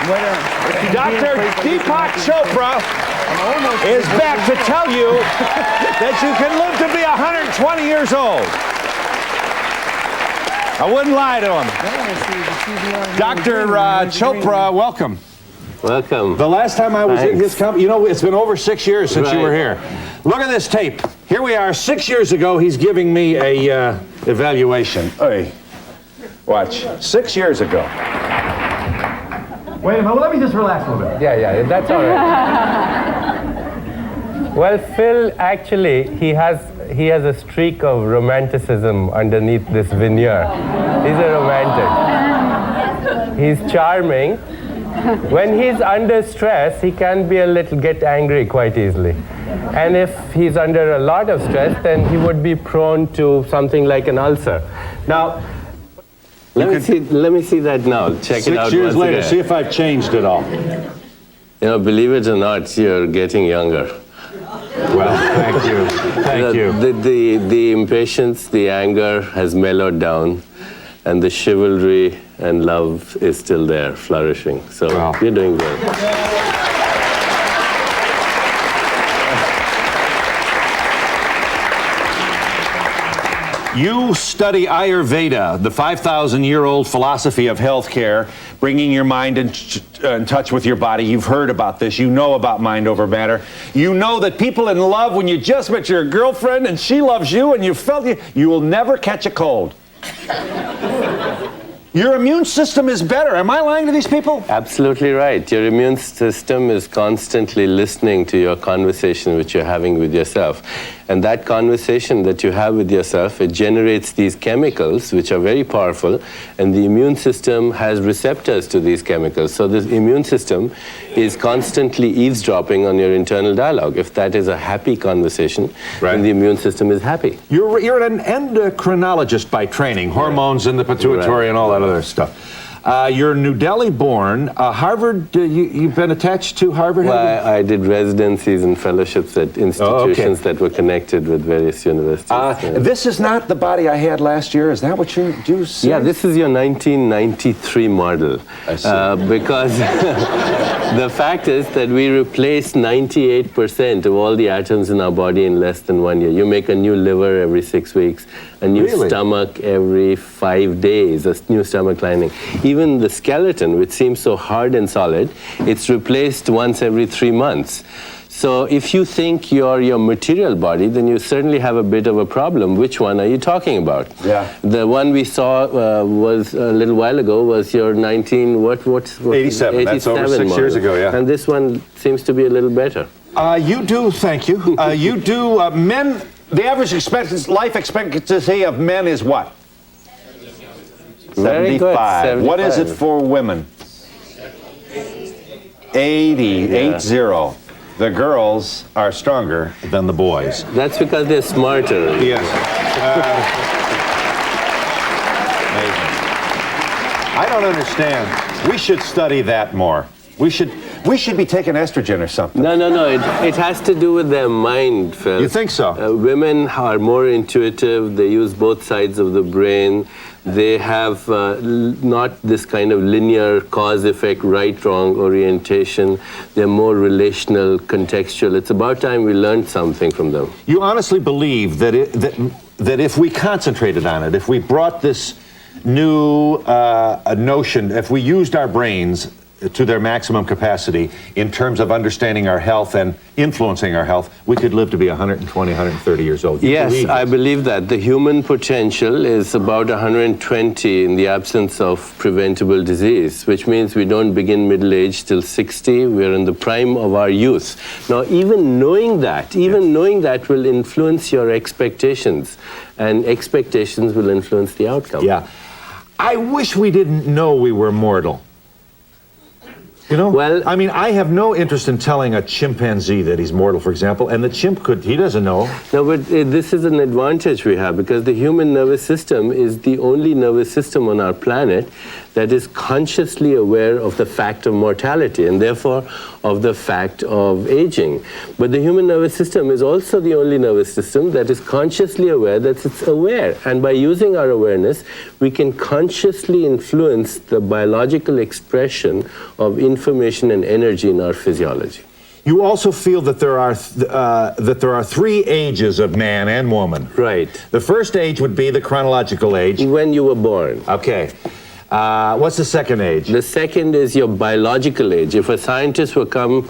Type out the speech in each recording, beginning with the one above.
Dr. Deepak Chopra is back to tell you that you can live to be 120 years old. I wouldn't lie to him. Dr. Chopra, welcome. Welcome. The last time I was in his company, you know, it's been over 6 years since you were here. Look at this tape. Here we are 6 years ago. He's giving me a evaluation. Hey, watch. 6 years ago. Wait a minute. Let me just relax a little bit. Yeah, that's all right. Well, Phil, actually, he has a streak of romanticism underneath this veneer. He's a romantic. He's charming. When he's under stress, he can get angry quite easily. And if he's under a lot of stress, then he would be prone to something like an ulcer. Now, let me see that now. Check it out. 6 years later, see if I've changed at all. You know, believe it or not, you're getting younger. Well, thank you. Thank you. The impatience, the anger has mellowed down, and the chivalry and love is still there, flourishing. So you're doing good. You study Ayurveda, the 5,000-year-old philosophy of healthcare, bringing your mind in touch with your body. You've heard about this. You know about mind over matter. You know that people in love, when you just met your girlfriend and she loves you and you felt you will never catch a cold. Your immune system is better. Am I lying to these people? Absolutely right. Your immune system is constantly listening to your conversation which you're having with yourself. And that conversation that you have with yourself, it generates these chemicals which are very powerful, and the immune system has receptors to these chemicals. So the immune system is constantly eavesdropping on your internal dialogue. If that is a happy conversation, then the immune system is happy. You're an endocrinologist by training, hormones in the pituitary and all that other stuff. You're New Delhi born. Harvard, you've been attached to Harvard? Well, I did residencies and fellowships at institutions that were connected with various universities. This is not the body I had last year. Is that what you see? Yeah, this is your 1993 model. I see. Because the fact is that we replace 98% of all the atoms in our body in less than 1 year. You make a new liver every 6 weeks, a new stomach every 5 days, a new stomach lining. Even the skeleton, which seems so hard and solid, it's replaced once every 3 months. So if you think you're your material body, then you certainly have a bit of a problem. Which one are you talking about? Yeah. The one we saw was a little while ago was your 87. That's over 6 years ago, yeah. And this one seems to be a little better. You do, thank you. You do, men, the average life expectancy of men is what? Very good. 75. What is it for women? 80. The girls are stronger than the boys. That's because they're smarter. Yes. I don't understand. We should study that more. We should be taking estrogen or something. No. It has to do with their mind, Phil. You think so? Women are more intuitive. They use both sides of the brain. They have not this kind of linear cause-effect, right-wrong orientation. They're more relational, contextual. It's about time we learned something from them. You honestly believe that that if we concentrated on it, if we brought this new notion, if we used our brains to their maximum capacity in terms of understanding our health and influencing our health, we could live to be 120, 130 years old. Yes, I believe that. The human potential is about 120 in the absence of preventable disease, which means we don't begin middle age till 60. We're in the prime of our youth. Now, even knowing that will influence your expectations, and expectations will influence the outcome. Yeah. I wish we didn't know we were mortal. You know? Well, I mean, I have no interest in telling a chimpanzee that he's mortal, for example, and the chimp he doesn't know. no, but this is an advantage we have because the human nervous system is the only nervous system on our planet that is consciously aware of the fact of mortality and therefore of the fact of aging. But the human nervous system is also the only nervous system that is consciously aware that it's aware. And by using our awareness, we can consciously influence the biological expression of information and energy in our physiology. You also feel that there are three ages of man and woman. Right. The first age would be the chronological age. When you were born. Okay. What's the second age? The second is your biological age. If a scientist were come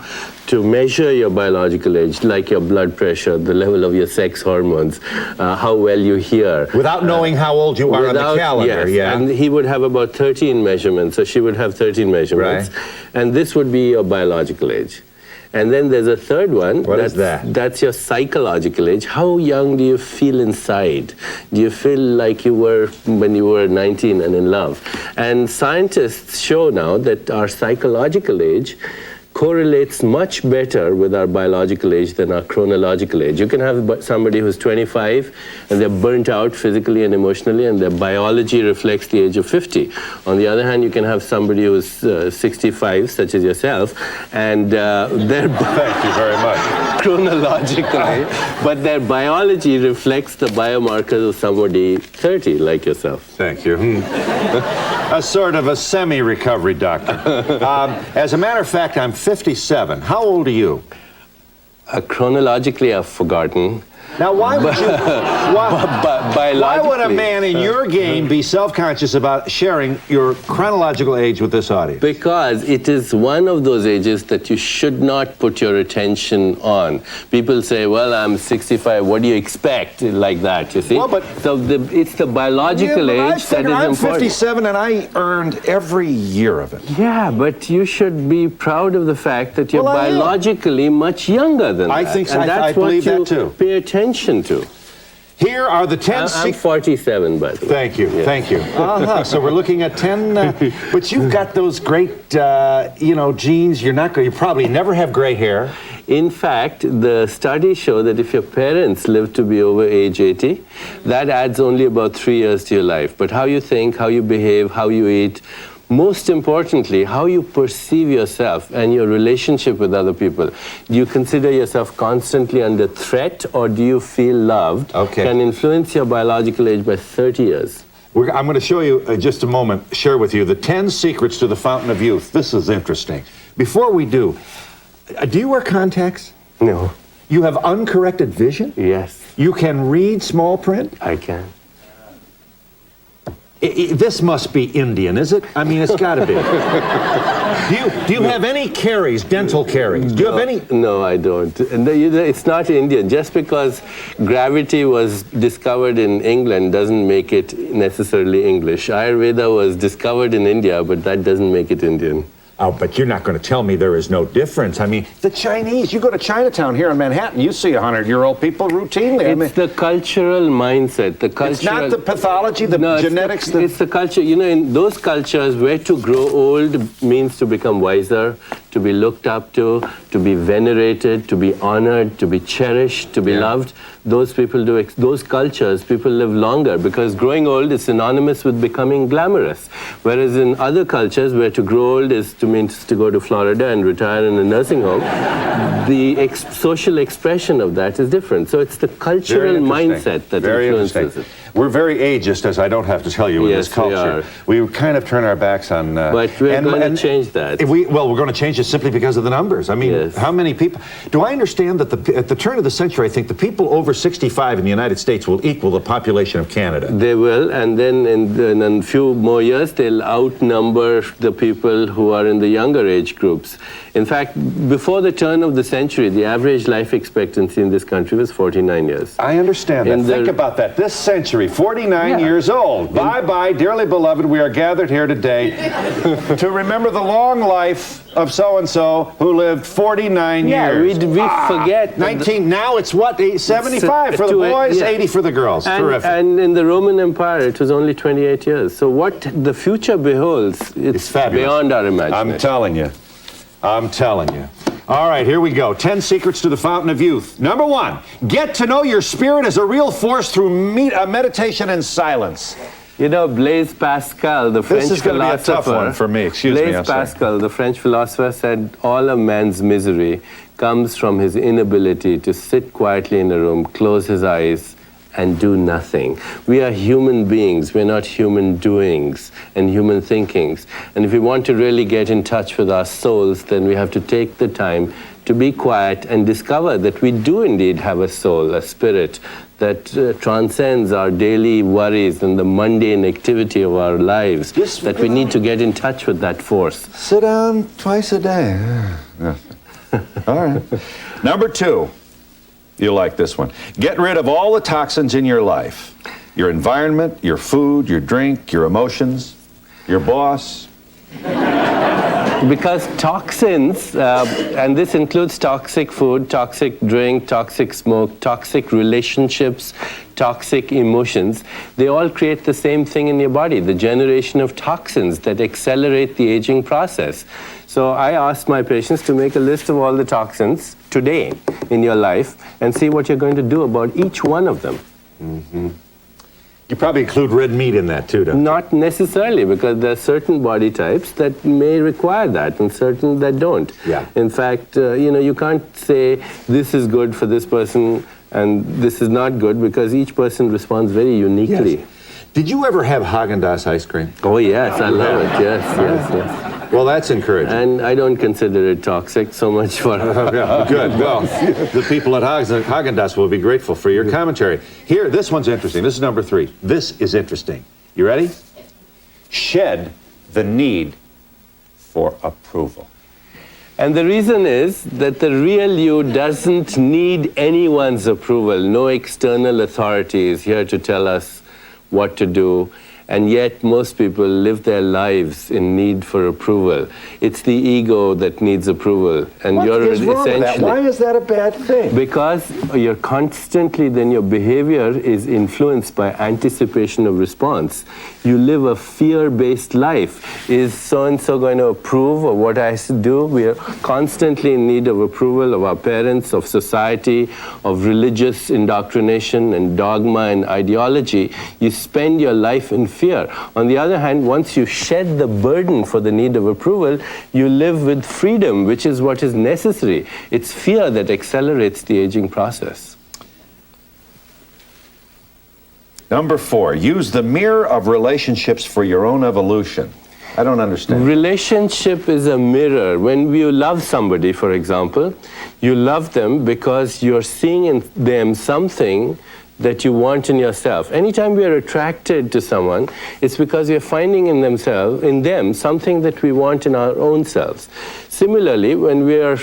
to measure your biological age, like your blood pressure, the level of your sex hormones, how well you hear. Without knowing how old you are on the calendar, yes, yeah. and he would have about 13 measurements, so she would have 13 measurements. Right. And this would be your biological age. And then there's a third one. What is that? That's your psychological age. How young do you feel inside? Do you feel like you were when you were 19 and in love? And scientists show now that our psychological age correlates much better with our biological age than our chronological age. You can have somebody who's 25 and they're burnt out physically and emotionally and their biology reflects the age of 50. On the other hand, you can have somebody who's 65, such as yourself, and their Thank you very much. chronologically, but their biology reflects the biomarkers of somebody 30, like yourself. Thank you. A sort of a semi-recovery doctor. As a matter of fact, I'm 57. How old are you? Chronologically, I've forgotten. Now, why would you? Why would a man in your game be self-conscious about sharing your chronological age with this audience? Because it is one of those ages that you should not put your attention on. People say, well, I'm 65, what do you expect? Like that, you see? Well, but so it's the biological age that is I'm important. 57 and I earned every year of it. Yeah, but you should be proud of the fact that you're Well, I am. biologically much younger than I that. think so. And I that's believe what that you too. pay attention to. Here are the 10 I'm 47, by the way. Thank you, Yeah. thank you. So we're looking at 10, but you've got those great, genes. You probably never have gray hair. In fact, the studies show that if your parents live to be over age 80, that adds only about 3 years to your life. But how you think, how you behave, how you eat, most importantly, how you perceive yourself and your relationship with other people. Do you consider yourself constantly under threat or do you feel loved? Okay. Can influence your biological age by 30 years. I'm going to show you just a moment, share with you the 10 secrets to the fountain of youth. This is interesting. Before we do you wear contacts? No. You have uncorrected vision? Yes, You can read small print? I can. This must be Indian, is it? I mean, it's got to be. Do you have any caries, dental caries? Do you have any? No, I don't. It's not Indian. Just because gravity was discovered in England doesn't make it necessarily English. Ayurveda was discovered in India, but that doesn't make it Indian. Oh, but you're not going to tell me there is no difference. I mean, the Chinese, you go to Chinatown here in Manhattan, you see 100-year-old people routinely. It's the cultural mindset. It's not the pathology, the genetics. It's the culture. You know, in those cultures where to grow old means to become wiser, to be looked up to be venerated, to be honored, to be cherished, to be loved. Those cultures, people live longer because growing old is synonymous with becoming glamorous. Whereas in other cultures where to grow old means to go to Florida and retire in a nursing home, the social expression of that is different. So it's the cultural mindset that influences it. We're very ageist, as I don't have to tell you, in Yes, this culture. We kind of turn our backs on... But we're going to change that. We're going to change it simply because of the numbers. I mean, how many people... Do I understand that at the turn of the century, I think the people over 65 in the United States will equal the population of Canada? They will, and then in a few more years, they'll outnumber the people who are in the younger age groups. In fact, before the turn of the century, the average life expectancy in this country was 49 years. I understand that. Think about that. This century, 49 years old. Bye-bye, dearly beloved. We are gathered here today to remember the long life of so-and-so who lived 49 years. We forget. 19, now it's what, 75 for the boys, 80 for the girls. Terrific. And in the Roman Empire, it was only 28 years. So what the future beholds, it's fabulous. beyond our imagination. I'm telling you. I'm telling you. All right, here we go. 10 secrets to the fountain of youth. Number 1, get to know your spirit as a real force through meditation and silence. You know, Blaise Pascal, the French philosopher. This is going to be a tough one for me. Excuse me. Blaise Pascal, the French philosopher, said all a man's misery comes from his inability to sit quietly in a room, close his eyes, and do nothing. We are human beings. We're not human doings and human thinkings. And if we want to really get in touch with our souls, then we have to take the time to be quiet and discover that we do indeed have a soul, a spirit that transcends our daily worries and the mundane activity of our lives, that we need to get in touch with that force. Sit down twice a day. All right. Number 2. You'll like this one. Get rid of all the toxins in your life. Your environment, your food, your drink, your emotions, your boss. Because toxins, and this includes toxic food, toxic drink, toxic smoke, toxic relationships, toxic emotions, they all create the same thing in your body, the generation of toxins that accelerate the aging process. So I ask my patients to make a list of all the toxins today in your life and see what you're going to do about each one of them. Mm-hmm. You probably include red meat in that too, don't you? Not necessarily, because there are certain body types that may require that and certain that don't. Yeah. In fact, you can't say this is good for this person and this is not good, because each person responds very uniquely. Yes. Did you ever have Haagen-Dazs ice cream? Oh yes, I love it. Yes. Well, that's encouraging. And I don't consider it toxic, so much for... Yeah, good. Well, the people at Haagen-Dazs will be grateful for your commentary. Here, this one's interesting. This is number 3. This is interesting. You ready? Shed the need for approval. And the reason is that the real you doesn't need anyone's approval. No external authority is here to tell us what to do. And yet most people live their lives in need for approval. It's the ego that needs approval. And What you're is wrong with that? Why is that a bad thing? Because you're constantly, then your behavior is influenced by anticipation of response. You live a fear-based life. Is so-and-so going to approve of what I do? We are constantly in need of approval of our parents, of society, of religious indoctrination and dogma and ideology. You spend your life in fear. On the other hand, once you shed the burden for the need of approval, you live with freedom, which is what is necessary. It's fear that accelerates the aging process. Number 4, use the mirror of relationships for your own evolution. I don't understand. Relationship is a mirror. When you love somebody, for example, you love them because you're seeing in them something that you want in yourself. Anytime we are attracted to someone, it's because we are finding in them something that we want in our own selves. Similarly, when we are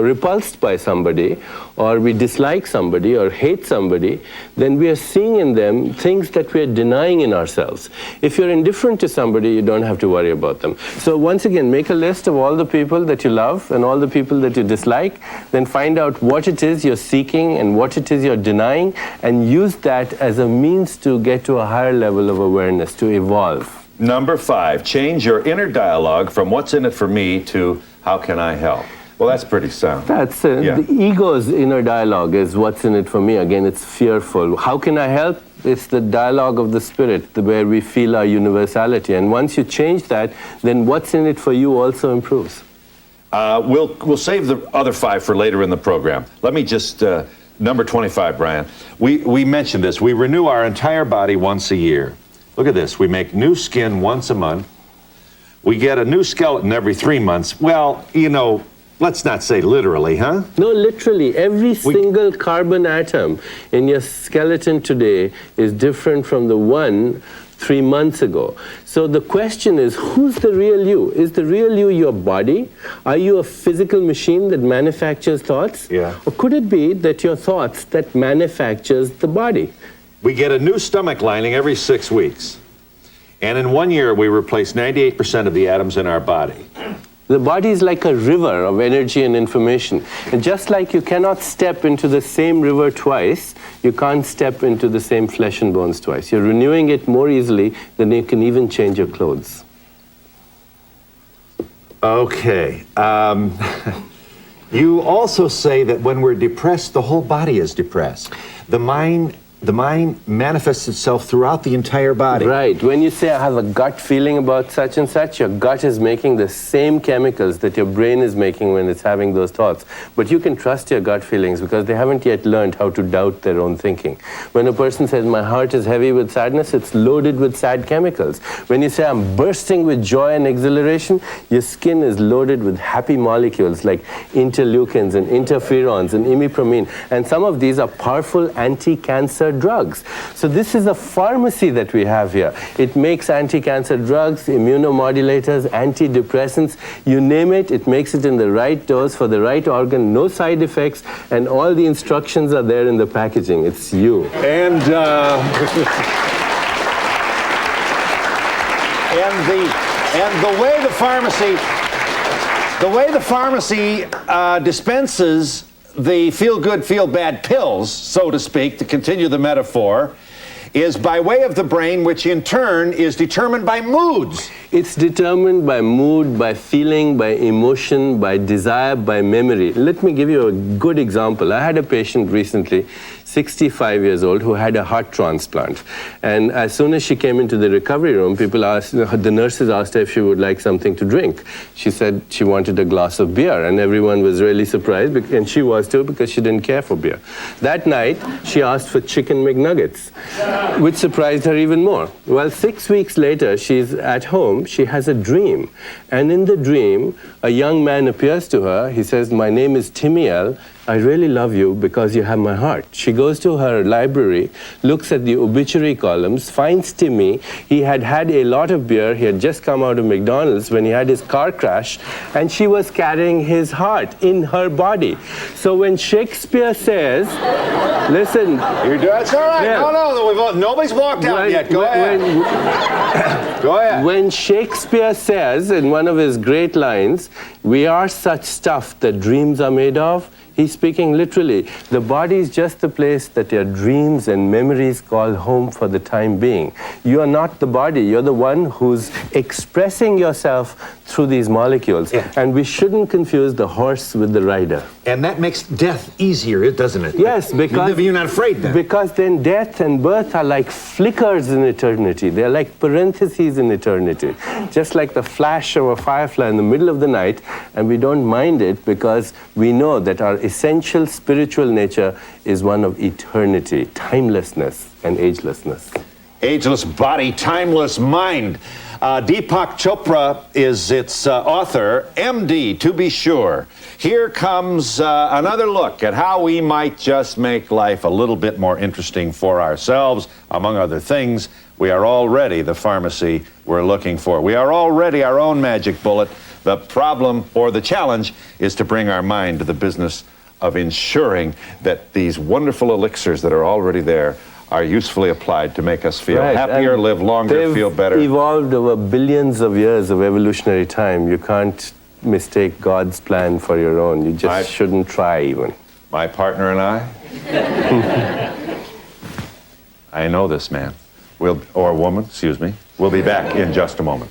repulsed by somebody, or we dislike somebody, or hate somebody, then we are seeing in them things that we are denying in ourselves. If you're indifferent to somebody, you don't have to worry about them. So once again, make a list of all the people that you love and all the people that you dislike, then find out what it is you're seeking and what it is you're denying, and use that as a means to get to a higher level of awareness, to evolve. Number 5, change your inner dialogue from what's in it for me to how can I help? Well, that's pretty sound. That's the ego's inner dialogue is what's in it for me. Again, it's fearful. How can I help? It's the dialogue of the spirit, where we feel our universality. And once you change that, then what's in it for you also improves. We'll save the other 5 for later in the program. Let me just, number 25, Brian. We mentioned this. We renew our entire body once a year. Look at this. We make new skin once a month. We get a new skeleton every 3 months. Well, let's not say literally, huh? No, literally. Every single carbon atom in your skeleton today is different from the one 3 months ago. So the question is, who's the real you? Is the real you your body? Are you a physical machine that manufactures thoughts? Yeah. Or could it be that your thoughts that manufactures the body? We get a new stomach lining every 6 weeks. And in 1 year, we replace 98% of the atoms in our body. The body is like a river of energy and information. And just like you cannot step into the same river twice, you can't step into the same flesh and bones twice. You're renewing it more easily than you can even change your clothes. Okay. You also say that when we're depressed, the whole body is depressed. The mind manifests itself throughout the entire body. Right. When you say I have a gut feeling about such and such, your gut is making the same chemicals that your brain is making when it's having those thoughts. But you can trust your gut feelings because they haven't yet learned how to doubt their own thinking. When a person says, my heart is heavy with sadness, it's loaded with sad chemicals. When you say, I'm bursting with joy and exhilaration, your skin is loaded with happy molecules like interleukins and interferons and imipramine. And some of these are powerful anti-cancer drugs. So this is a pharmacy that we have here. It makes anti-cancer drugs, immunomodulators, antidepressants, you name it, it makes it in the right dose for the right organ, no side effects, and all the instructions are there in the packaging. It's you. And the way the pharmacy dispenses the feel-good, feel-bad pills, so to speak, to continue the metaphor, is by way of the brain, which in turn is determined by moods. It's determined by mood, by feeling, by emotion, by desire, by memory. Let me give you a good example. I had a patient recently, 65 years old, who had a heart transplant. And as soon as she came into the recovery room, the nurses asked her if she would like something to drink. She said she wanted a glass of beer, and everyone was really surprised, and she was too, because she didn't care for beer. That night, she asked for chicken McNuggets, which surprised her even more. Well, 6 weeks later, she's at home, she has a dream. And in the dream, a young man appears to her. He says, my name is Timiel. I really love you because you have my heart. She goes to her library, looks at the obituary columns, finds Timmy. He had had a lot of beer. He had just come out of McDonald's when he had his car crash, and she was carrying his heart in her body. So when Shakespeare says, listen. That's all right. Yeah. No, nobody's walked out yet. Go ahead. Go ahead. When Shakespeare says in one of his great lines, we are such stuff that dreams are made of, he's speaking literally. The body is just the place that your dreams and memories call home for the time being. You are not the body. You're the one who's expressing yourself through these molecules. Yeah. And we shouldn't confuse the horse with the rider. And that makes death easier, doesn't it? Yes, because you're not afraid then. Because then death and birth are like flickers in eternity. They're like parentheses in eternity. Just like the flash of a firefly in the middle of the night, and we don't mind it because we know that our essential spiritual nature is one of eternity, timelessness, and agelessness. Ageless body, timeless mind. Deepak Chopra is its author, MD, to be sure. Here comes another look at how we might just make life a little bit more interesting for ourselves. Among other things, we are already the pharmacy we're looking for. We are already our own magic bullet. The problem or the challenge is to bring our mind to the business of ensuring that these wonderful elixirs that are already there are usefully applied to make us feel happier, live longer, feel better. They've evolved over billions of years of evolutionary time. You can't mistake God's plan for your own. You just shouldn't try even. My partner and I, I know this man, or woman, excuse me. We'll be back in just a moment.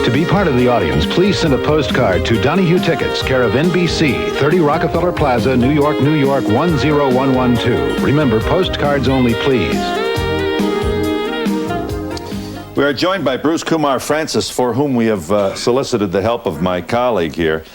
To be part of the audience, please send a postcard to Donahue Tickets, care of NBC, 30 Rockefeller Plaza, New York, New York, 10112. Remember, postcards only, please. We are joined by Bruce Kumar Francis, for whom we have solicited the help of my colleague here.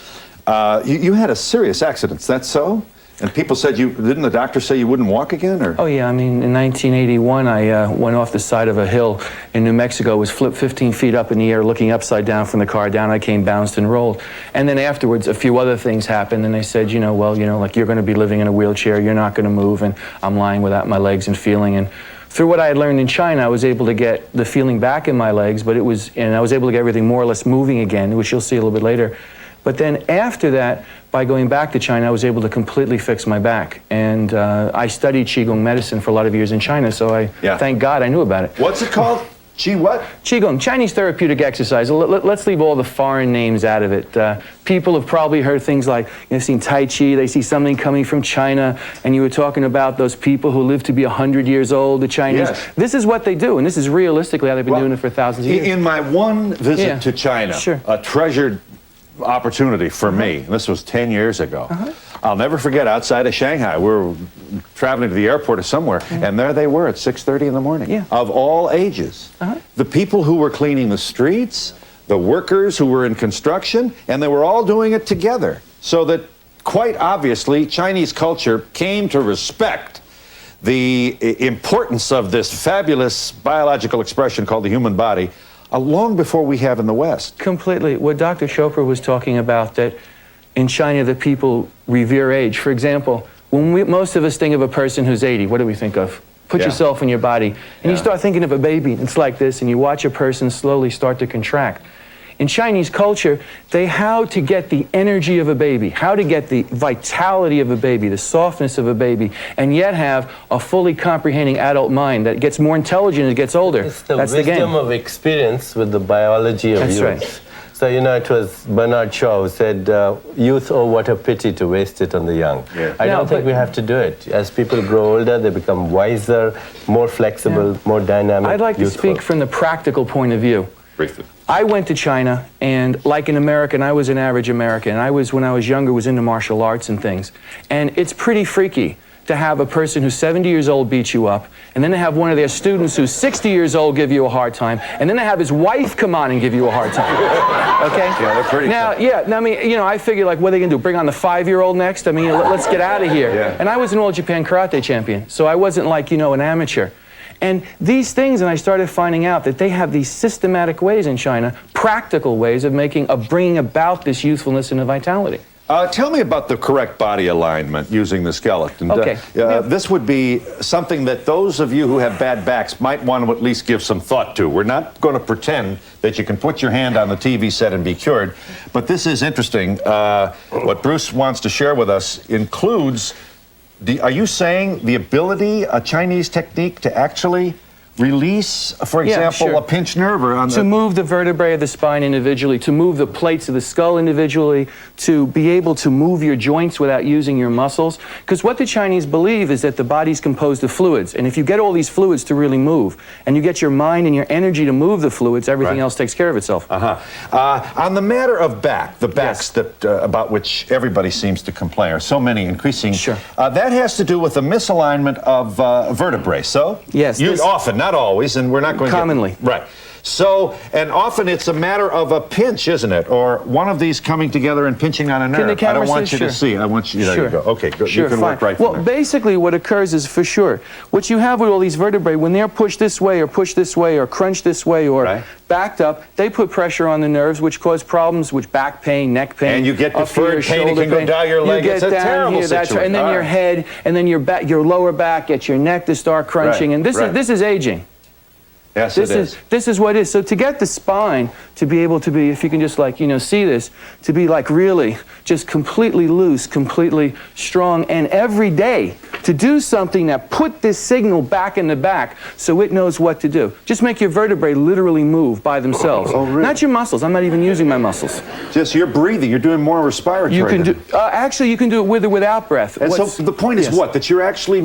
You had a serious accident, is that so? And people said didn't the doctor say you wouldn't walk again? Or? Oh yeah, I mean, in 1981, I went off the side of a hill in New Mexico, was flipped 15 feet up in the air, looking upside down from the car. Down I came, bounced and rolled. And then afterwards, a few other things happened, and they said, like you're going to be living in a wheelchair, you're not going to move, and I'm lying without my legs and feeling. And through what I had learned in China, I was able to get the feeling back in my legs, and I was able to get everything more or less moving again, which you'll see a little bit later. But then after that, by going back to China, I was able to completely fix my back. And I studied Qigong medicine for a lot of years in China, so thank God I knew about it. What's it called? What? Qigong, Chinese therapeutic exercise. Let's leave all the foreign names out of it. People have probably heard things like, seen Tai Chi, they see something coming from China, and you were talking about those people who live to be 100 years old, the Chinese. Yes. This is what they do, and this is realistically how they've been doing it for thousands of years. In my one visit to China, sure. A treasured opportunity for me, this was 10 years ago. I'll never forget, outside of Shanghai, we were traveling to the airport or somewhere, and there they were at 6:30 in the morning, of all ages. The people who were cleaning the streets, the workers who were in construction, and they were all doing it together. So that, quite obviously, Chinese culture came to respect the importance of this fabulous biological expression called the human body long before we have in the West. Completely. What Dr. Chopra was talking about, that in China the people revere age. For example, when most of us think of a person who's 80, what do we think of? Put yourself in your body, and you start thinking of a baby. It's like this, and you watch a person slowly start to contract. In Chinese culture, how to get the energy of a baby, how to get the vitality of a baby, the softness of a baby, and yet have a fully comprehending adult mind that gets more intelligent as it gets older. It's the That's wisdom the game. of experience with the biology of That's youth. right. So, it was Bernard Shaw who said, youth, oh, what a pity to waste it on the young. Yeah. I don't think we have to do it. As people grow older, they become wiser, more flexible, more dynamic, I'd like to speak from the practical point of view. Briefly. I went to China, and like an American, I was an average American. When I was younger, was into martial arts and things. And it's pretty freaky to have a person who's 70 years old beat you up, and then to have one of their students who's 60 years old give you a hard time, and then to have his wife come on and give you a hard time. Okay? Yeah, they're pretty tough. Now, I mean, I figured, like, what are they going to do? Bring on the 5-year-old next? I mean, let's get out of here. Yeah. And I was an All Japan Karate champion, so I wasn't like, an amateur. And these things, and I started finding out that they have these systematic ways in China, practical ways of bringing about this youthfulness and the vitality. Tell me about the correct body alignment using the skeleton. Okay. This would be something that those of you who have bad backs might want to at least give some thought to. We're not going to pretend that you can put your hand on the TV set and be cured, but this is interesting. What Bruce wants to share with us includes, are you saying the ability, a Chinese technique, to actually release, for example, a pinched nerve or to move the vertebrae of the spine individually, to move the plates of the skull individually, to be able to move your joints without using your muscles. Because what the Chinese believe is that the body's composed of fluids, and if you get all these fluids to really move, and you get your mind and your energy to move the fluids, everything else takes care of itself. On the matter of the backs that about which everybody seems to complain, or so many increasing, that has to do with the misalignment of vertebrae. So yes, often. Not always, and we're not going commonly. Right. So, and often it's a matter of a pinch, isn't it? Or one of these coming together and pinching on a nerve. I don't want you to see. I want you, there you go. Okay, good. Sure, you can fine. work right from Well, there. basically what occurs is, for sure, what you have with all these vertebrae, when they're pushed this way or pushed this way or crunched this way or backed up, they put pressure on the nerves, which cause problems, which back pain, neck pain. And you get deferred pain, it can go down your leg. It's a terrible situation. And then your head, and then your lower back, get your neck to start crunching. And this is aging. Yes, This is what it is. So to get the spine to be able to be, if you can just see this, to be really just completely loose, completely strong, and every day to do something that put this signal back in the back so it knows what to do. Just make your vertebrae literally move by themselves. Oh, really? Not your muscles. I'm not even using my muscles. Just you're breathing. You're doing more respiratory. You can do, actually, you can do it with or without breath. And so the point is what? That you're actually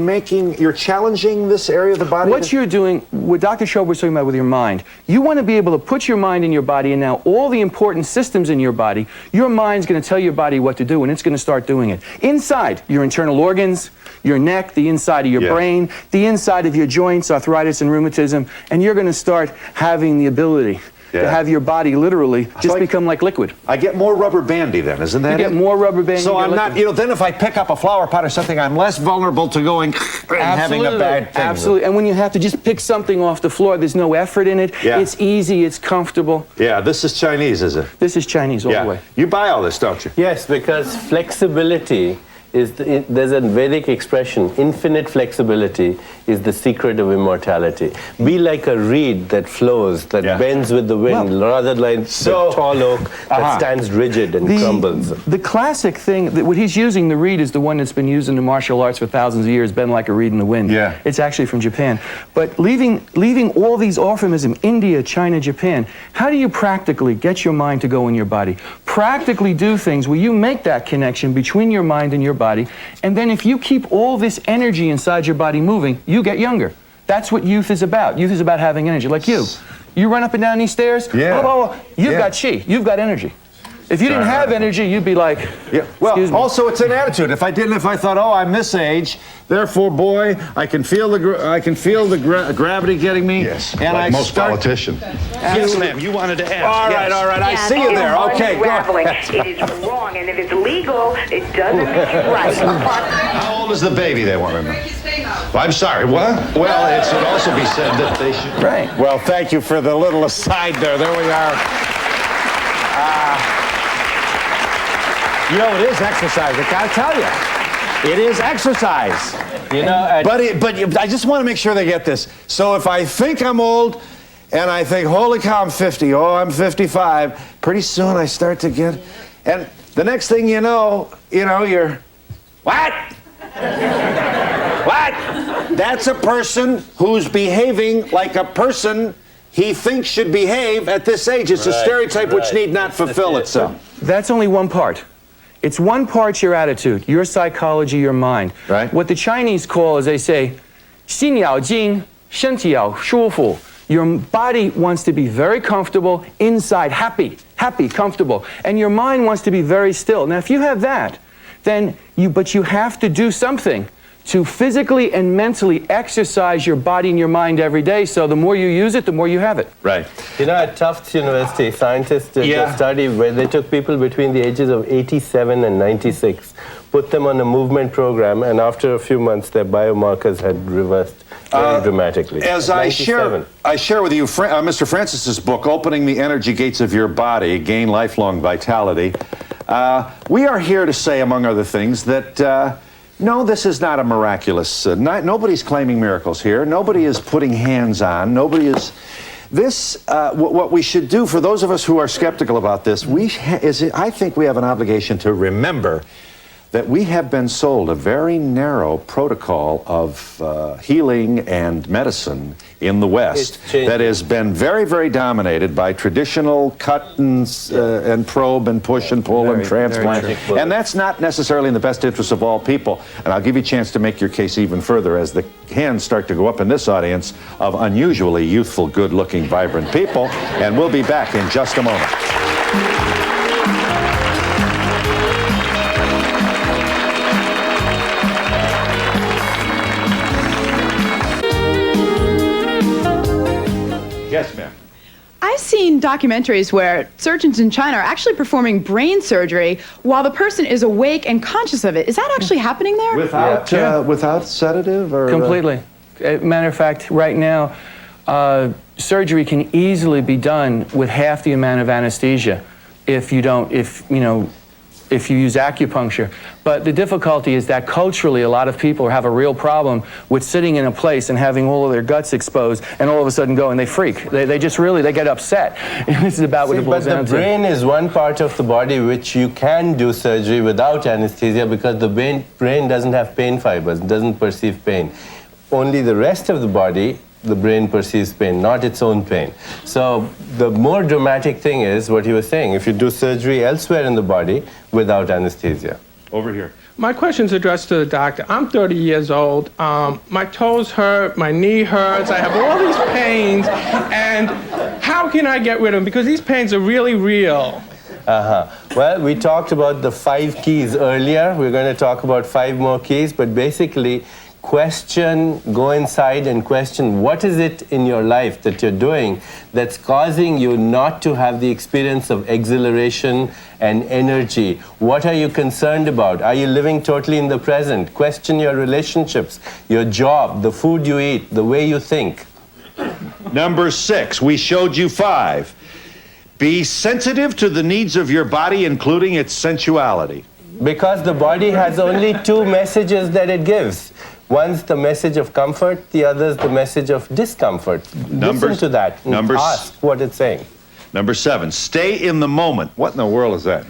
you're challenging this area of the body? What you're doing, what Dr. Chopra was talking about with your mind, you want to be able to put your mind in your body, and now all the important systems in your body, your mind's going to tell your body what to do, and it's going to start doing it. Inside, your internal organs, your neck, the inside of your brain, the inside of your joints, arthritis and rheumatism, and you're going to start having the ability Yeah. to have your body literally just like- become like liquid. I get more rubber bandy then, isn't that You get it? more rubber band. So you get I'm not, liquid. then if I pick up a flower pot or something, I'm less vulnerable to going and having a bad thing. Absolutely. And when you have to just pick something off the floor, there's no effort in it. Yeah. It's easy, it's comfortable. Yeah, this is Chinese, is it? This is Chinese all the Yeah. way. You buy all this, don't you? Yes, because flexibility is there's a Vedic expression, infinite flexibility is the secret of immortality. Be like a reed that flows, that Yeah. bends with the wind, rather than So- the tall oak that stands rigid and crumbles. The classic thing, that what he's using, the reed, is the one that's been used in the martial arts for thousands of years, bend like a reed in the wind. Yeah. It's actually from Japan. But leaving all these euphemisms, India, China, Japan, how do you practically get your mind to go in your body? Practically do things where you make that connection between your mind and your body, and then if you keep all this energy inside your body moving, you get younger. That's what youth is about. Youth is about having energy. Like you. You run up and down these stairs, Yeah. blah, blah, blah. You've Yeah. got chi. You've got energy. If you didn't have energy, you'd be like, Yeah. Well, excuse me. also it's an attitude. If I thought, oh, I'm this age, therefore, boy, I can feel the gravity getting me. Yes, and like I most start. politicians. Yes, ma'am. You wanted to ask. All right, all right. I see you there. Okay, go Unraveling. ahead. It is wrong, and if it's legal, it doesn't make it right. How old is the baby they want to know? I'm sorry, what? Well, it should also be said that they should... right. Well, thank you for the little aside there. There we are. It is exercise. I gotta tell you, it is exercise. But I just want to make sure they get this. So if I think I'm old, and I think, holy cow, I'm 50. Oh, I'm 55. Pretty soon I start to get, and the next thing you know, you're, what? What? That's a person who's behaving like a person he thinks should behave at this age. It's a stereotype which need not fulfill itself. That's only one part. It's one part your attitude, your psychology, your mind. Right. What the Chinese call, as they say, 心要静,身体要舒服. Your body wants to be very comfortable, inside happy, comfortable. And your mind wants to be very still. Now, if you have that, then but you have to do something to physically and mentally exercise your body and your mind every day. So the more you use it, the more you have it. Right. At Tufts University, scientists did a study where they took people between the ages of 87 and 96, put them on a movement program, and after a few months, their biomarkers had reversed very dramatically. As I share with you Mr. Francis's book, Opening the Energy Gates of Your Body, Gain Lifelong Vitality, we are here to say, among other things, that no, this is not a miraculous, nobody's claiming miracles here. Nobody is putting hands on. Nobody is... what we should do, for those of us who are skeptical about this, I think we have an obligation to remember that we have been sold a very narrow protocol of healing and medicine in the West that has been very, very dominated by traditional cut and probe and push and pull and transplant. And that's not necessarily in the best interest of all people. And I'll give you a chance to make your case even further as the hands start to go up in this audience of unusually youthful, good-looking, vibrant people. And we'll be back in just a moment. Yes, ma'am. I've seen documentaries where surgeons in China are actually performing brain surgery while the person is awake and conscious of it. Is that actually happening there? Without sedative? Or, Completely. Matter of fact, right now, surgery can easily be done with half the amount of anesthesia if you use acupuncture. But the difficulty is that culturally, a lot of people have a real problem with sitting in a place and having all of their guts exposed, and all of a sudden go and they freak. They get upset. And this is about what it boils down to. But the brain is one part of the body which you can do surgery without anesthesia because the brain doesn't have pain fibers, doesn't perceive pain. Only the rest of the body, the brain perceives pain, not its own pain. So the more dramatic thing is what he was saying, if you do surgery elsewhere in the body without anesthesia. Over here. My question's addressed to the doctor. I'm 30 years old. My toes hurt, my knee hurts, I have all these pains, and how can I get rid of them? Because these pains are really real. Well, we talked about the 5 keys earlier. We're going to talk about 5 more keys, but basically, go inside and question what is it in your life that you're doing that's causing you not to have the experience of exhilaration and energy. What are you concerned about? Are you living totally in the present? Question your relationships, your job, the food you eat, the way you think. Number 6, we showed you 5. Be sensitive to the needs of your body, including its sensuality. Because the body has only 2 messages that it gives. One's the message of comfort, the other's the message of discomfort. Listen to that and ask what it's saying. Number 7, stay in the moment. What in the world is that?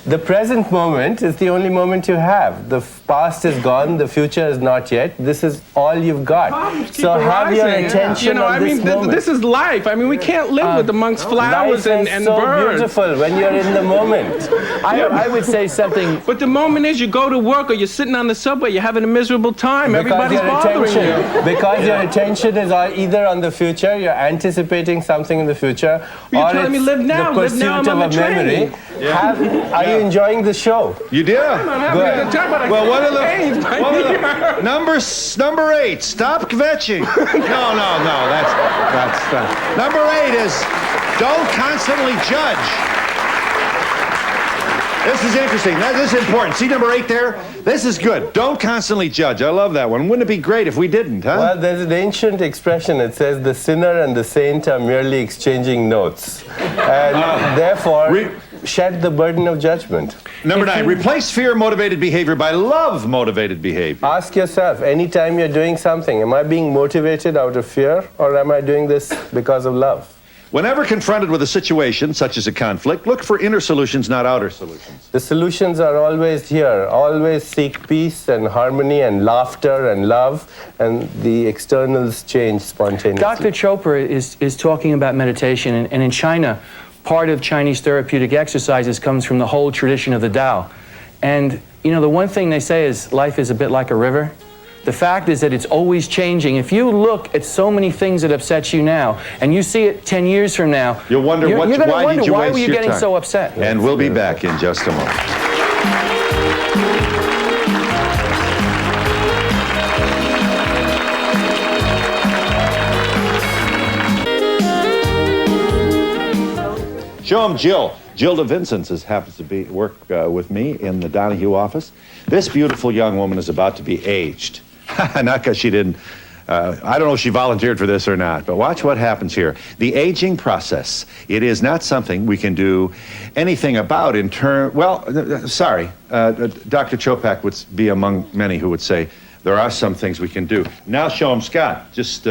The present moment is the only moment you have. The past is gone, the future is not yet. This is all you've got. So have your attention on this moment. This is life. I mean, we can't live with amongst flowers life and is so birds. beautiful when you're in the moment. I would say something. But the moment is you go to work or you're sitting on the subway, you're having a miserable time. Everybody's bothering you. Because your attention is either on the future, you're anticipating something in the future, You're or telling me it's live now, the live now, pursuit I'm of on the a memory. train. Are you enjoying the show? You did? I'm having a good time, but I Well, what are pains by here. number 8, stop kvetching. No, that's number 8 is don't constantly judge. This is interesting. This is important. See number 8 there? This is good. Don't constantly judge. I love that one. Wouldn't it be great if we didn't, huh? Well, there's an ancient expression. It says the sinner and the saint are merely exchanging notes. And therefore, shed the burden of judgment. Number 9, replace fear-motivated behavior by love-motivated behavior. Ask yourself, anytime you're doing something, am I being motivated out of fear, or am I doing this because of love? Whenever confronted with a situation, such as a conflict, look for inner solutions, not outer solutions. The solutions are always here. Always seek peace and harmony and laughter and love, and the externals change spontaneously. Dr. Chopra is talking about meditation, and in China, part of Chinese therapeutic exercises comes from the whole tradition of the Tao. And, you know, the one thing they say is life is a bit like a river. The fact is that it's always changing. If you look at so many things that upset you now, and you see it 10 years from now, you'll wonder you're gonna why wonder did you why waste were you your getting time? so upset? And we'll be back in just a moment. Show him Jill. Jill DeVincenz happens to work with me in the Donahue office. This beautiful young woman is about to be aged. Not because she didn't, I don't know if she volunteered for this or not, but watch what happens here. The aging process, it is not something we can do anything about in sorry, Dr. Chopak would be among many who would say there are some things we can do. Now show him Scott. Just,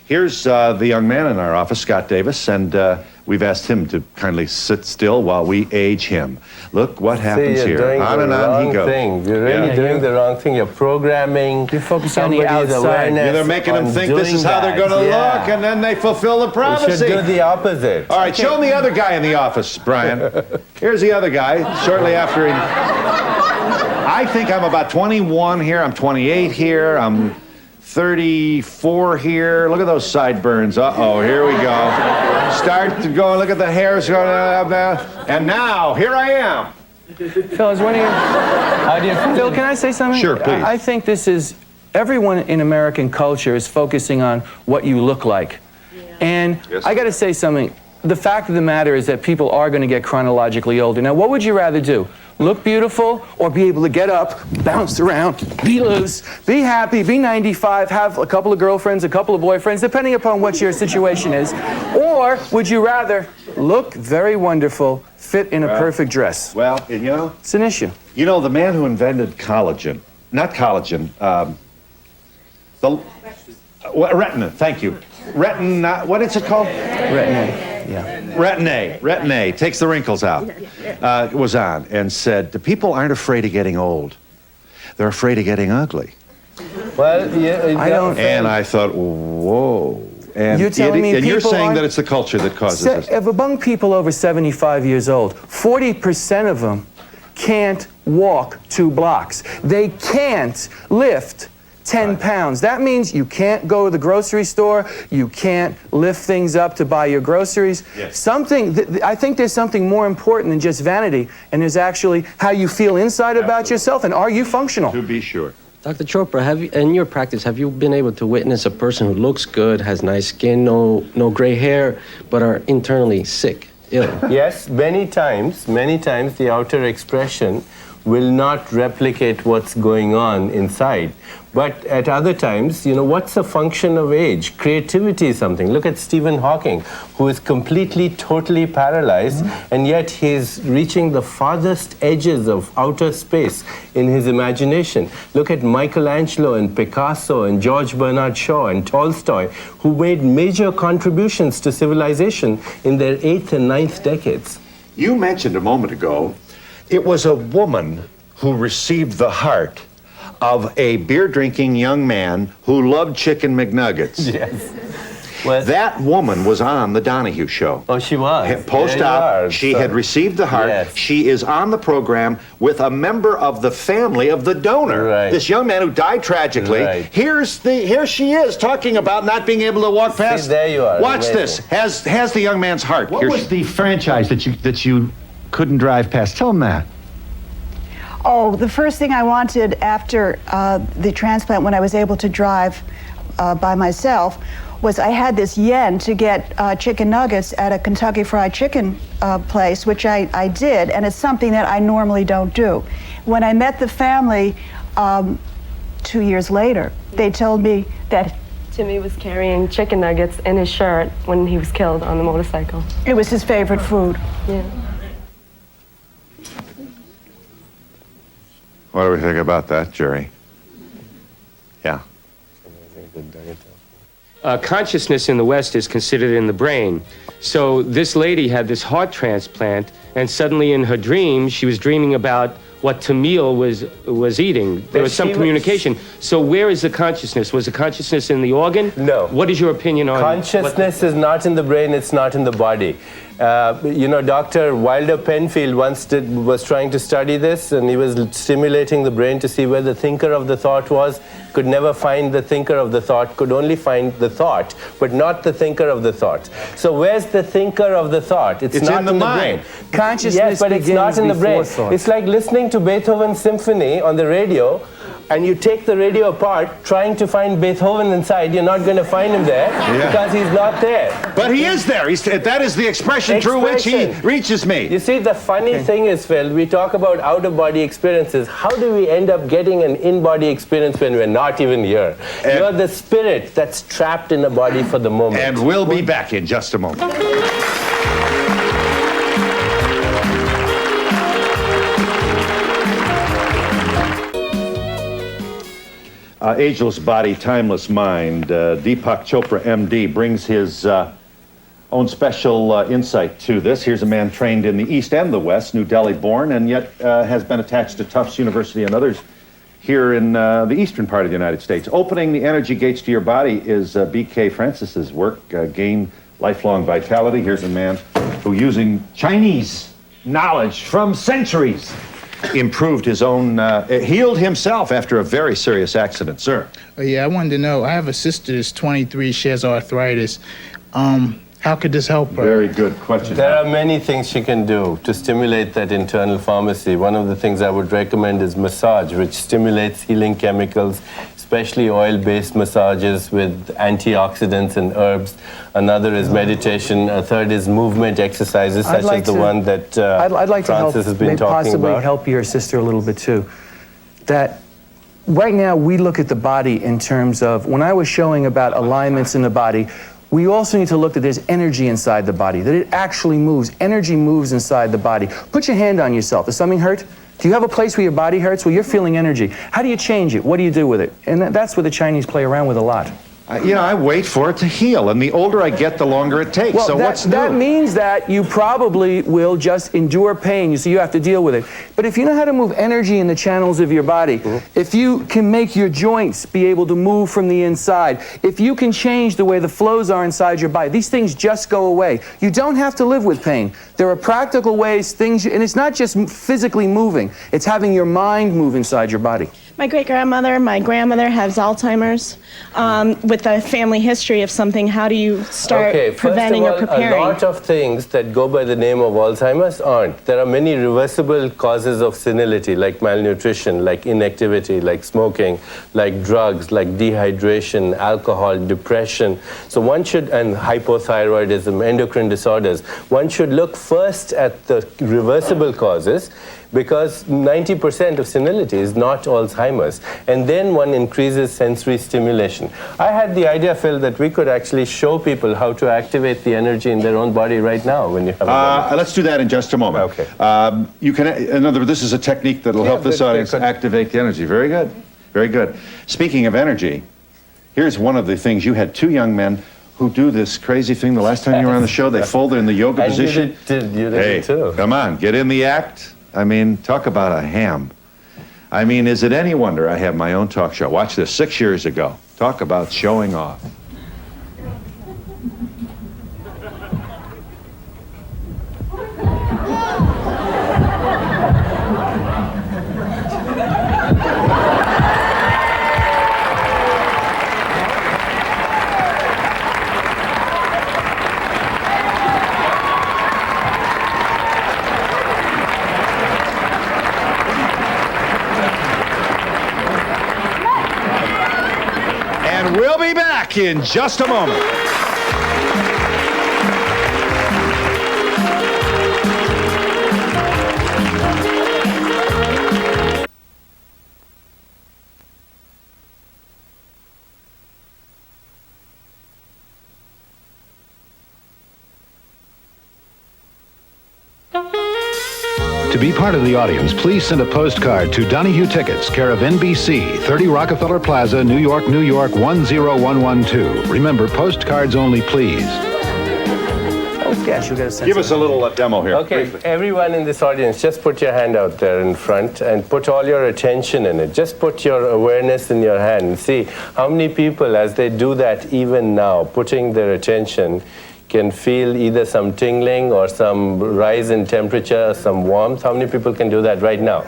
here's the young man in our office, Scott Davis, and we've asked him to kindly sit still while we age him. Look what happens you're here. doing On the and on he wrong goes. thing. You're really doing the wrong thing. You're programming. You're focusing on the somebody's outside. awareness They're making them on think this is doing how they're going to that. look, and then they fulfill the You prophecy. should do the opposite. All right, show him the other guy in the office, Brian. Here's the other guy, shortly after he... I think I'm about 21 here, I'm 28 here, I'm 34 here. Look at those sideburns. Uh-oh, here we go. Start to go, look at the hairs going up there. And now, here I am. Fellas, how do you feel? Phil, can I say something? Sure, please. I think this is, everyone in American culture is focusing on what you look like. And Yes. I got to say something. The fact of the matter is that people are going to get chronologically older. Now, what would you rather do? Look beautiful or be able to get up, bounce around, be loose, be happy, be 95, have a couple of girlfriends, a couple of boyfriends, depending upon what your situation is? Or would you rather look very wonderful, fit in a perfect dress? Well, you know... It's an issue. You know, the man who invented collagen, not collagen, retina, thank you. Retina, what is it called? Retin-A. Yeah. Retin-A takes the wrinkles out. Was on and said, the people aren't afraid of getting old. They're afraid of getting ugly. Well, I don't. And I thought, whoa. And You're telling me and you're people saying aren't- that it's the culture that causes this. Among people over 75 years old, 40% of them can't walk 2 blocks. They can't lift 10 pounds. That means you can't go to the grocery store, you can't lift things up to buy your groceries. Yes. I think there's something more important than just vanity, and there's actually how you feel inside about yourself, and are you functional? To be sure. Dr. Chopra, in your practice, have you been able to witness a person who looks good, has nice skin, no gray hair, but are internally sick, ill? Yes, many times the outer expression will not replicate what's going on inside. But at other times, what's the function of age? Creativity is something. Look at Stephen Hawking, who is completely, totally paralyzed, and yet he's reaching the farthest edges of outer space in his imagination. Look at Michelangelo and Picasso and George Bernard Shaw and Tolstoy, who made major contributions to civilization in their 8th and 9th decades. You mentioned a moment ago, it was a woman who received the heart of a beer-drinking young man who loved chicken McNuggets. Yes. Well, that woman was on the Donahue show. Oh, she was. Post-op, she had received the heart. Yes. She is on the program with a member of the family of the donor. Right. This young man who died tragically. Right. Here she is talking about not being able to walk past. See, there you are. Watch Amazing. this. Has the young man's heart. What was the franchise that you couldn't drive past? Tell him that. Oh, the first thing I wanted after the transplant, when I was able to drive by myself, was I had this yen to get chicken nuggets at a Kentucky Fried Chicken place, which I did, and it's something that I normally don't do. When I met the family 2 years later, they told me that Timmy was carrying chicken nuggets in his shirt when he was killed on the motorcycle. it was his favorite food. Yeah. What do we think about that, Jerry? Yeah. Consciousness in the West is considered in the brain. So this lady had this heart transplant, and suddenly in her dreams, she was dreaming about what Tamil was eating. There was some communication. So where is the consciousness? Was the consciousness in the organ? No. What is your opinion on consciousness is not in the brain, it's not in the body. Dr. Wilder Penfield once was trying to study this, and he was stimulating the brain to see where the thinker of the thought was. Could never find the thinker of the thought, could only find the thought, but not the thinker of the thought. So where's the thinker of the thought? It's not in the brain. Consciousness Yes, but it's not in the brain. thought. It's like listening to Beethoven's symphony on the radio, and you take the radio apart, trying to find Beethoven inside. You're not going to find him there because he's not there. But he is there. That is the expression through which he reaches me. You see, the funny thing is, Phil, we talk about out-of-body experiences. How do we end up getting an in-body experience when we're not even here? You're the spirit that's trapped in a body for the moment. And we'll be back in just a moment. Ageless body, timeless mind. Deepak Chopra, MD, brings his own special insight to this. Here's a man trained in the East and the West, New Delhi born, and yet has been attached to Tufts University and others here in the eastern part of the United States. Opening the energy gates to your body is B.K. Francis's work, Gain Lifelong Vitality. Here's a man who, using Chinese knowledge from centuries, improved his own, healed himself after a very serious accident. Sir. Oh, yeah, I wanted to know, I have a sister that's 23, she has arthritis. How could this help her? Very good question. There are many things she can do to stimulate that internal pharmacy. One of the things I would recommend is massage, which stimulates healing chemicals, especially oil-based massages with antioxidants and herbs. Another is meditation. A third is movement exercises, such as the one that I'd like to help, Francis has been maybe talking possibly about. help your sister a little bit too. That right now we look at the body in terms of, when I was showing about alignments in the body, we also need to look that there's energy inside the body, that it actually moves. Energy moves inside the body. Put your hand on yourself. Does something hurt? Do you have a place where your body hurts? Well, you're feeling energy. How do you change it? What do you do with it? And that's where the Chinese play around with a lot. I wait for it to heal, and the older I get, the longer it takes. Well, so what's new? That means that you probably will just endure pain, so you have to deal with it. But if you know how to move energy in the channels of your body, if you can make your joints be able to move from the inside, if you can change the way the flows are inside your body, these things just go away. You don't have to live with pain. There are practical ways, and it's not just physically moving, it's having your mind move inside your body. My great-grandmother, my grandmother has Alzheimer's. With a family history of something, how do you start preventing or preparing? A lot of things that go by the name of Alzheimer's aren't. There are many reversible causes of senility, like malnutrition, like inactivity, like smoking, like drugs, like dehydration, alcohol, depression. So one should, and hypothyroidism, endocrine disorders, one should look first at the reversible causes, because 90% of senility is not Alzheimer's. And then one increases sensory stimulation. I had the idea, Phil, that we could actually show people how to activate the energy in their own body right now when you have a moment. Let's do that in just a moment. Okay. You can, in other words, this is a technique that will help this audience activate the energy. Very good. Very good. Speaking of energy, here's one of the things. You had two young men who do this crazy thing the last time you were on the show. They folded in the yoga position. You did it too. Come on, get in the act. I mean, talk about a ham. I mean, is it any wonder I have my own talk show? Watch this, 6 years ago. Talk about showing off. We'll be back in just a moment. To be part of the audience, please send a postcard to Donahue Tickets, care of NBC, 30 Rockefeller Plaza, New York, New York, 10112. Remember, postcards only, please. Gosh, you got a sense. Give us a little demo here. Okay, briefly. Everyone in this audience, just put your hand out there in front and put all your attention in it. Just put your awareness in your hand and see how many people, as they do that even now, putting their attention, can feel either some tingling or some rise in temperature or some warmth. How many people can do that right now?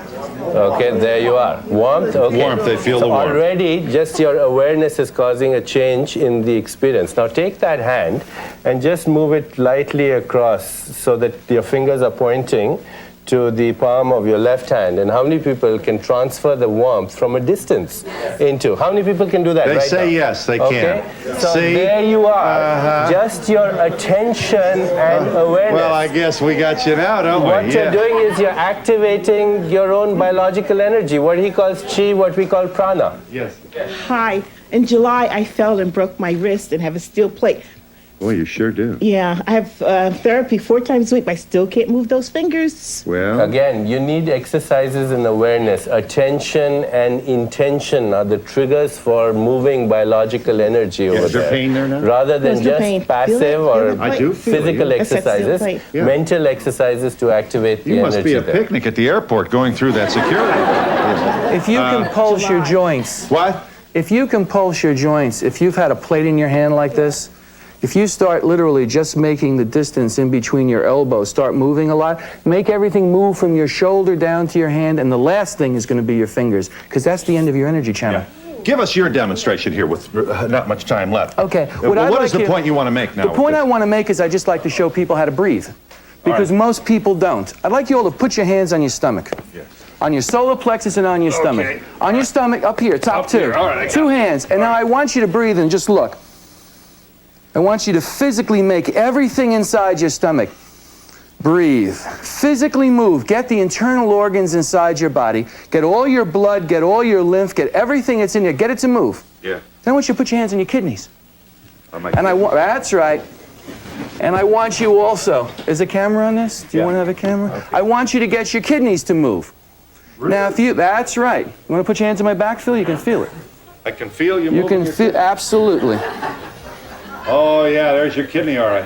Okay, there you are. Warmth? Okay. Warmth, they feel the warmth. Already, just your awareness is causing a change in the experience. Now take that hand and just move it lightly across so that your fingers are pointing to the palm of your left hand. And how many people can transfer the warmth from a distance into? How many people can do that They right say now? yes, they Okay? can. So See? there you are. Just your attention and awareness. Well, I guess we got you now, don't we? What you're doing is you're activating your own biological energy, what he calls chi, what we call prana. Yes. Hi. In July, I fell and broke my wrist and have a steel plate. Well, you sure do. Yeah, I have therapy 4 times a week, but I still can't move those fingers. Well, again, you need exercises in awareness. Attention and intention are the triggers for moving biological energy over is there there. pain there now? Rather than Where's the just pain? passive Feel or it? I do feel it. physical That's that steel exercises, plate. Yeah. mental exercises to activate the you energy must be a there. picnic at the airport going through that security. If you can pulse your joints, What? if you can pulse your joints, if you've had a plate in your hand like this, if you start literally just making the distance in between your elbows, start moving a lot, make everything move from your shoulder down to your hand, and the last thing is going to be your fingers, because that's the end of your energy channel. Give us your demonstration here with not much time left. Okay. What is the point you want to make now? The point I want to make is I just like to show people how to breathe, because most people don't. I'd like you all to put your hands on your stomach. Yes. On your solar plexus and on your stomach. Okay. On your stomach, up here, top two. Here. All right, I got 2 it. hands. And now I want you to breathe and just look. I want you to physically make everything inside your stomach. Breathe. Physically move. Get the internal organs inside your body. Get all your blood, get all your lymph, get everything that's in there. Get it to move. Yeah. Then I want you to put your hands on your kidneys. On my And that's right. And I want you also, is a camera on this? Do you want to have a camera? Okay. I want you to get your kidneys to move. Really? Now, that's right. You want to put your hands on my back, Phil? You can feel it. I can feel you. You can feel, absolutely. Oh yeah, there's your kidney, all right.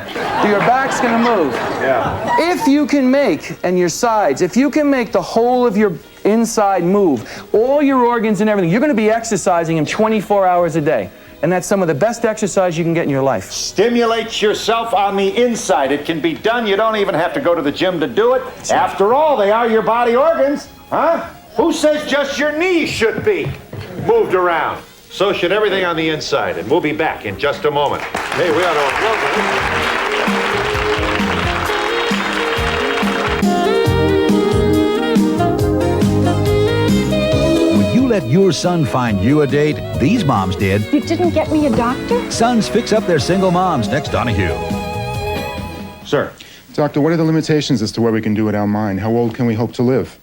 Your back's going to move. Yeah. If you can make, and your sides, if you can make the whole of your inside move, all your organs and everything, you're going to be exercising them 24 hours a day. And that's some of the best exercise you can get in your life. Stimulate yourself on the inside. It can be done. You don't even have to go to the gym to do it. After all, they are your body organs, huh? Who says just your knees should be moved around? So should everything on the inside. And we'll be back in just a moment. Hey, we ought to... Would you let your son find you a date? These moms did. You didn't get me a doctor? Sons fix up their single moms. Next, Donahue. Sir. Doctor, what are the limitations as to what we can do with our mind? How old can we hope to live?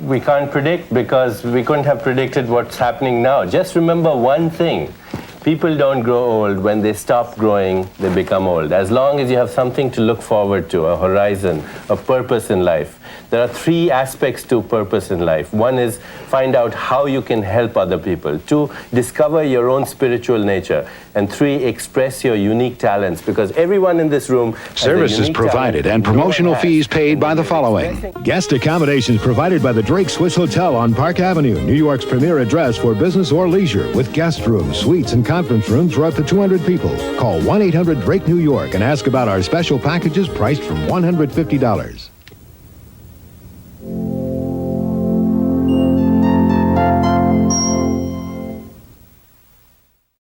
We can't predict because we couldn't have predicted what's happening now. Just remember one thing. People don't grow old. When they stop growing, they become old. As long as you have something to look forward to, a horizon, a purpose in life. There are three aspects to purpose in life. One is find out how you can help other people. Two, discover your own spiritual nature. And three, express your unique talents, because everyone in this room has Services provided and promotional fees paid by the following. Guest accommodations provided by the Drake Swiss Hotel on Park Avenue, New York's premier address for business or leisure, with guest rooms, suites, and conference rooms for up to 200 people. Call 1-800-DRAKE-NEW YORK and ask about our special packages priced from $150.